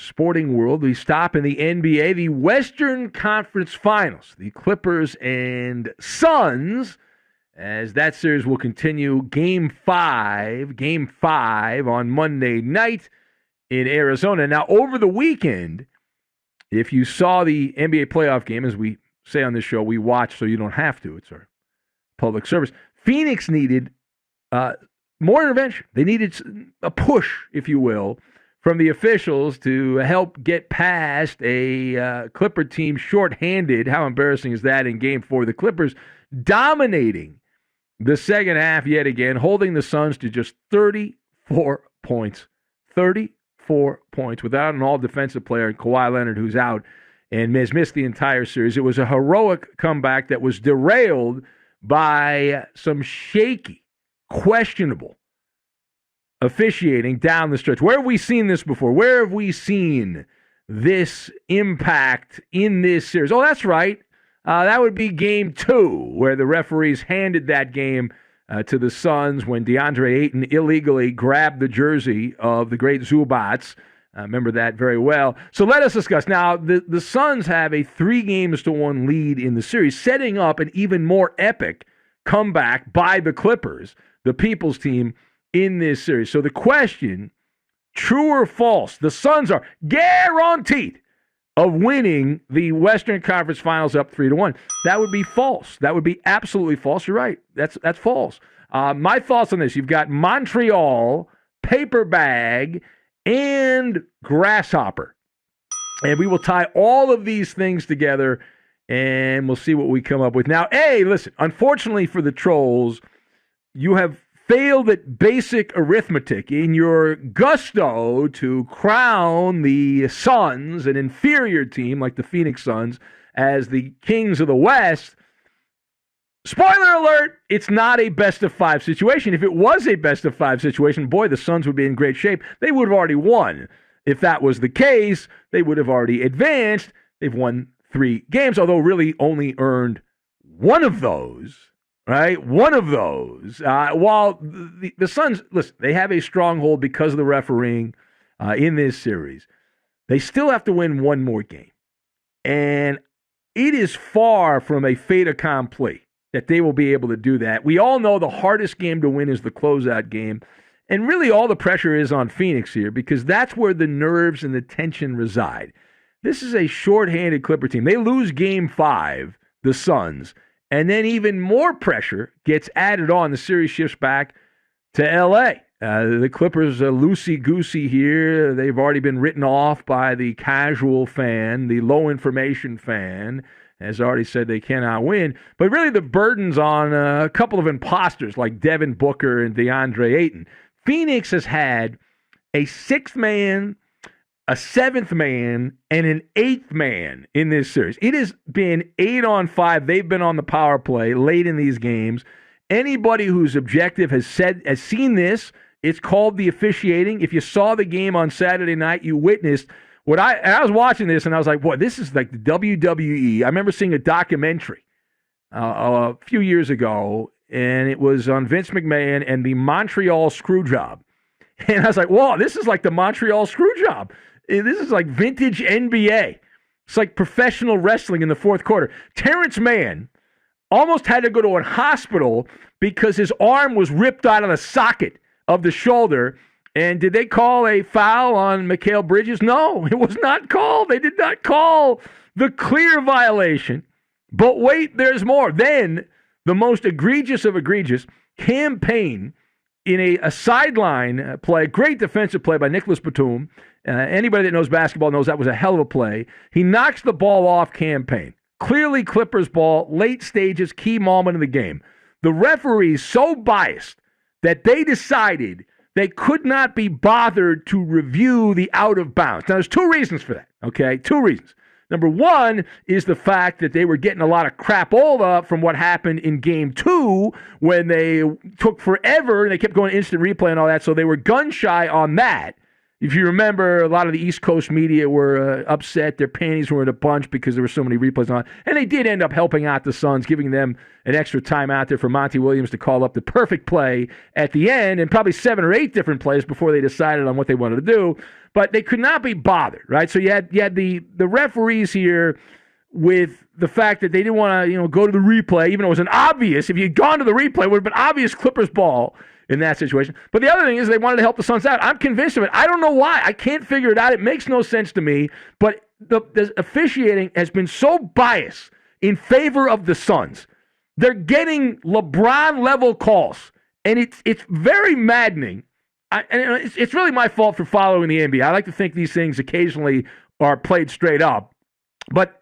sporting world, we stop in the NBA, the Western Conference Finals, the Clippers and Suns, as that series will continue. Game 5 on Monday night in Arizona. Now, over the weekend, if you saw the NBA playoff game, as we say on this show, we watch so you don't have to. It's our public service. Phoenix needed more intervention. They needed a push, if you will, from the officials to help get past a Clipper team shorthanded. How embarrassing is that in Game 4? The Clippers dominating the second half yet again, holding the Suns to just 34 points. 34 points without an all-defensive player, Kawhi Leonard, who's out and has missed the entire series. It was a heroic comeback that was derailed by some shaky, questionable officiating down the stretch. Where have we seen this before? Where have we seen this impact in this series? Oh, that's right. That would be Game 2, where the referees handed that game to the Suns when DeAndre Ayton illegally grabbed the jersey of the great Zubats. Remember that very well. So let us discuss. Now, the Suns have a 3-1 lead in the series, setting up an even more epic comeback by the Clippers, the People's team, in this series. So the question, true or false, the Suns are guaranteed of winning the Western Conference Finals up 3-1. That would be false. That would be absolutely false. You're right. That's false. My thoughts on this, you've got Montreal, Paper Bag, and Grasshopper. And we will tie all of these things together, and we'll see what we come up with. Now, listen, unfortunately for the trolls, you have failed at basic arithmetic in your gusto to crown the Suns, an inferior team like the Phoenix Suns, as the kings of the West. Spoiler alert, it's not a best-of-5 situation. If it was a best-of-5 situation, boy, the Suns would be in great shape. They would have already won. If that was the case, they would have already advanced. They've won 3 games, although really only earned one of those. Right? One of those. While the Suns, listen, they have a stronghold because of the refereeing in this series. They still have to win one more game. And it is far from a fait accompli that they will be able to do that. We all know the hardest game to win is the closeout game. And really all the pressure is on Phoenix here because that's where the nerves and the tension reside. This is a shorthanded Clipper team. They lose Game 5, the Suns. And then even more pressure gets added on. The series shifts back to L.A. The Clippers are loosey-goosey here. They've already been written off by the casual fan, the low-information fan, has already said they cannot win. But really the burden's on a couple of imposters like Devin Booker and DeAndre Ayton. Phoenix has had a 6th man, a 7th man, and an 8th man in this series. It has been 8-on-5. They've been on the power play late in these games. Anybody who's objective has seen this. It's called the officiating. If you saw the game on Saturday night, you witnessed what I was watching this, and I was like, boy, this is like the WWE. I remember seeing a documentary a few years ago, and it was on Vince McMahon and the Montreal Screwjob. And I was like, whoa, this is like the Montreal Screwjob. This is like vintage NBA. It's like professional wrestling in the fourth quarter. Terrence Mann almost had to go to a hospital because his arm was ripped out of the socket of the shoulder. And did they call a foul on Mikal Bridges? No, it was not called. They did not call the clear violation. But wait, there's more. Then the most egregious of egregious, Cam Payne, in a sideline play, great defensive play by Nicholas Batum. Anybody that knows basketball knows that was a hell of a play. He knocks the ball off Cam Payne. Clearly Clippers ball, late stages, key moment of the game. The referee's so biased that they decided they could not be bothered to review the out of bounds. Now, there's 2 reasons for that, okay? 2 reasons. Number 1 is the fact that they were getting a lot of crapola from what happened in Game 2 when they took forever and they kept going instant replay and all that, so they were gun-shy on that. If you remember, a lot of the East Coast media were upset. Their panties were in a bunch because there were so many replays on. And they did end up helping out the Suns, giving them an extra time out there for Monty Williams to call up the perfect play at the end, and probably 7 or 8 different plays before they decided on what they wanted to do. but they could not be bothered, right? So you had the referees here with the fact that they didn't want to go to the replay, even though it was an obvious. If you'd gone to the replay, it would have been obvious Clippers ball in that situation. But the other thing is they wanted to help the Suns out. I'm convinced of it. I don't know why. I can't figure it out. It makes no sense to me. But the officiating has been so biased in favor of the Suns. They're getting LeBron-level calls, and it's very maddening. It's really my fault for following the NBA. I like to think these things occasionally are played straight up. But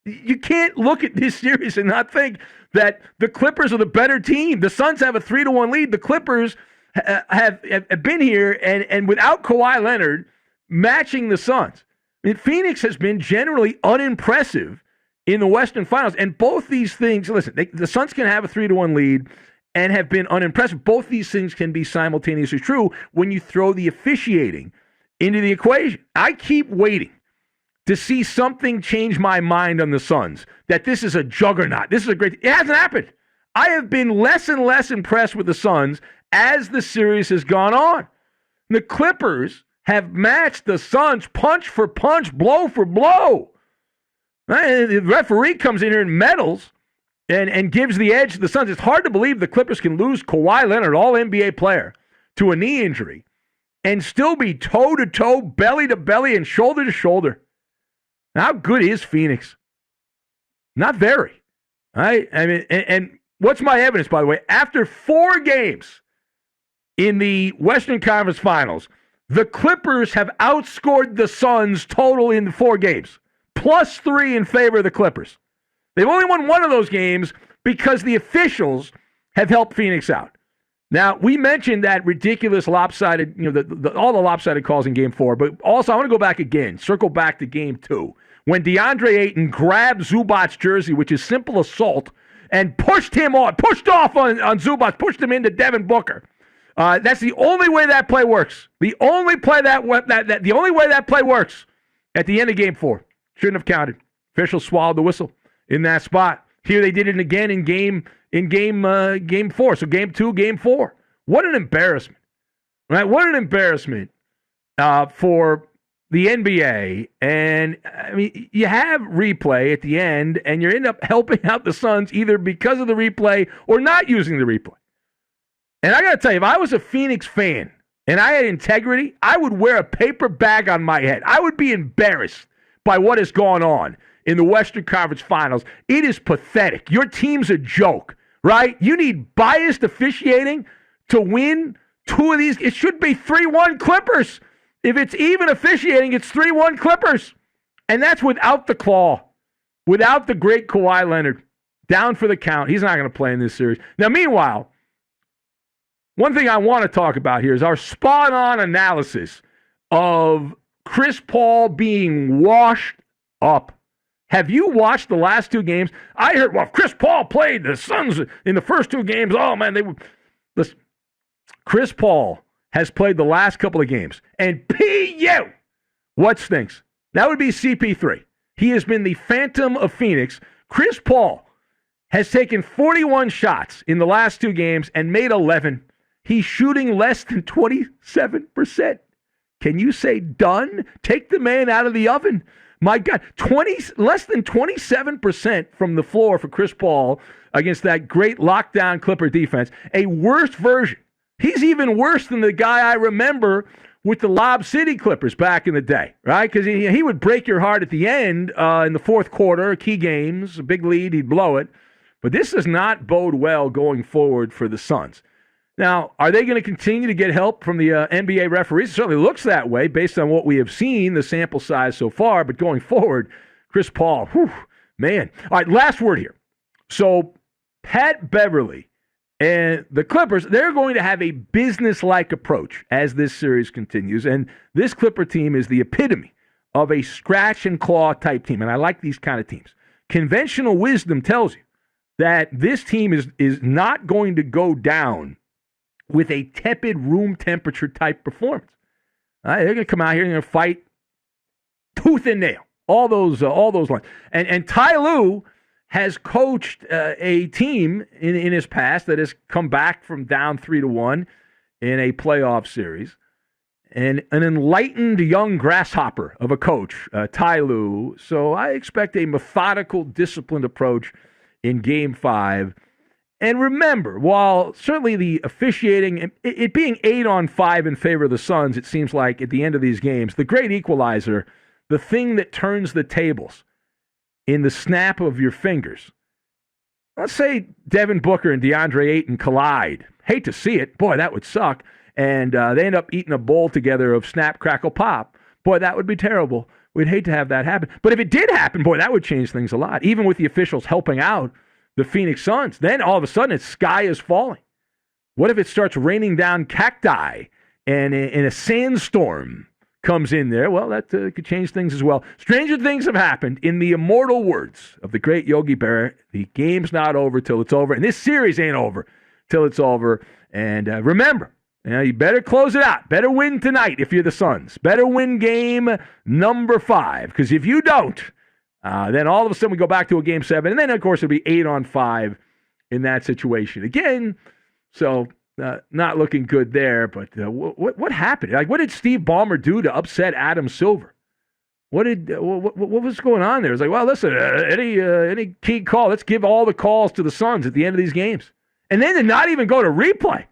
you can't look at this series and not think that the Clippers are the better team. The Suns have a 3-1 lead. The Clippers have been here, and without Kawhi Leonard matching the Suns. I mean, Phoenix has been generally unimpressive in the Western Finals. And both these things, listen, the Suns can have a 3-1 lead and have been unimpressive. Both these things can be simultaneously true when you throw the officiating into the equation. I keep waiting to see something change my mind on the Suns, that this is a juggernaut. This is a great... It hasn't happened. I have been less and less impressed with the Suns as the series has gone on. The Clippers have matched the Suns punch for punch, blow for blow. The referee comes in here and meddles and gives the edge to the Suns. It's hard to believe the Clippers can lose Kawhi Leonard, all-NBA player, to a knee injury and still be toe-to-toe, belly-to-belly, and shoulder-to-shoulder. How good is Phoenix? Not very. Right? I mean, and what's my evidence, by the way? After 4 games in the Western Conference Finals, the Clippers have outscored the Suns total in the 4 games. +3 in favor of the Clippers. They've only won one of those games because the officials have helped Phoenix out. Now, we mentioned that ridiculous lopsided, all the lopsided calls in Game 4, but also I want to go back again, circle back to Game 2, when DeAndre Ayton grabbed Zubac's jersey, which is simple assault, and pushed off on Zubac, pushed him into Devin Booker. That's the only way that play works. The only way that play works at the end of Game 4. Shouldn't have counted. Officials swallowed the whistle in that spot. Here they did it again in game 4. So Game 2, Game 4. What an embarrassment, right? What an embarrassment for the NBA. And I mean, you have replay at the end, and you end up helping out the Suns either because of the replay or not using the replay. And I got to tell you, if I was a Phoenix fan and I had integrity, I would wear a paper bag on my head. I would be embarrassed by what has gone on in the Western Conference Finals. It is pathetic. Your team's a joke, right? You need biased officiating to win 2 of these. It should be 3-1 Clippers. If it's even officiating, it's 3-1 Clippers. And that's without the claw, without the great Kawhi Leonard. Down for the count. He's not going to play in this series. Now, meanwhile, one thing I want to talk about here is our spot-on analysis of Chris Paul being washed up. Have you watched the last 2 games? I heard, well, Chris Paul played the Suns in the first 2 games. Oh, man, they were... Listen, Chris Paul has played the last couple of games. And P.U., what stinks? That would be CP3. He has been the Phantom of Phoenix. Chris Paul has taken 41 shots in the last 2 games and made 11. He's shooting less than 27%. Can you say done? Take the man out of the oven. My God, less than 27% from the floor for Chris Paul against that great lockdown Clipper defense. A worse version. He's even worse than the guy I remember with the Lob City Clippers back in the day, right? Because he would break your heart at the end in the fourth quarter, key games, a big lead, he'd blow it. But this does not bode well going forward for the Suns. Now, are they going to continue to get help from the NBA referees? It certainly looks that way based on what we have seen, the sample size so far. But going forward, Chris Paul, whew, man. All right, last word here. So Pat Beverly and the Clippers, they're going to have a business-like approach as this series continues. And this Clipper team is the epitome of a scratch-and-claw type team. And I like these kind of teams. Conventional wisdom tells you that this team is not going to go down with a tepid room temperature type performance. They're going to come out here and they're going to fight tooth and nail. All those lines. And Ty Lue has coached a team in his past that has come back from down 3-1 in a playoff series. and an enlightened young grasshopper of a coach, Ty Lue. So I expect a methodical, disciplined approach in Game 5. And remember, while certainly the officiating, it being 8-5 in favor of the Suns, it seems like at the end of these games, the great equalizer, the thing that turns the tables in the snap of your fingers. Let's say Devin Booker and DeAndre Ayton collide. Hate to see it. Boy, that would suck. And they end up eating a bowl together of snap, crackle, pop. Boy, that would be terrible. We'd hate to have that happen. But if it did happen, boy, that would change things a lot. Even with the officials helping out the Phoenix Suns, then all of a sudden it's sky is falling. What if it starts raining down cacti and a sandstorm comes in there? Well, that could change things as well. Stranger things have happened. In the immortal words of the great Yogi Berra, the game's not over till it's over. And this series ain't over till it's over. And remember, you better close it out. Better win tonight if you're the Suns. Better win game number 5. Because if you don't, then all of a sudden we go back to a Game 7. And then, of course, it'll be 8-5 in that situation again. So not looking good there. But what happened? Like, what did Steve Ballmer do to upset Adam Silver? What was going on there? It was like, well, listen, any key call, let's give all the calls to the Suns at the end of these games. And then to not even go to replay.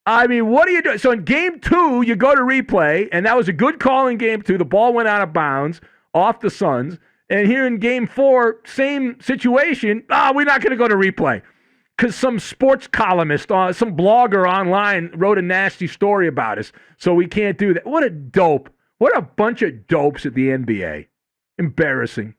I mean, what are you doing? So in Game 2, you go to replay, and that was a good call in Game 2. The ball went out of bounds off the Suns. And here in Game 4, same situation. We're not going to go to replay because some sports columnist, some blogger online wrote a nasty story about us, so we can't do that. What a dope. What a bunch of dopes at the NBA. Embarrassing.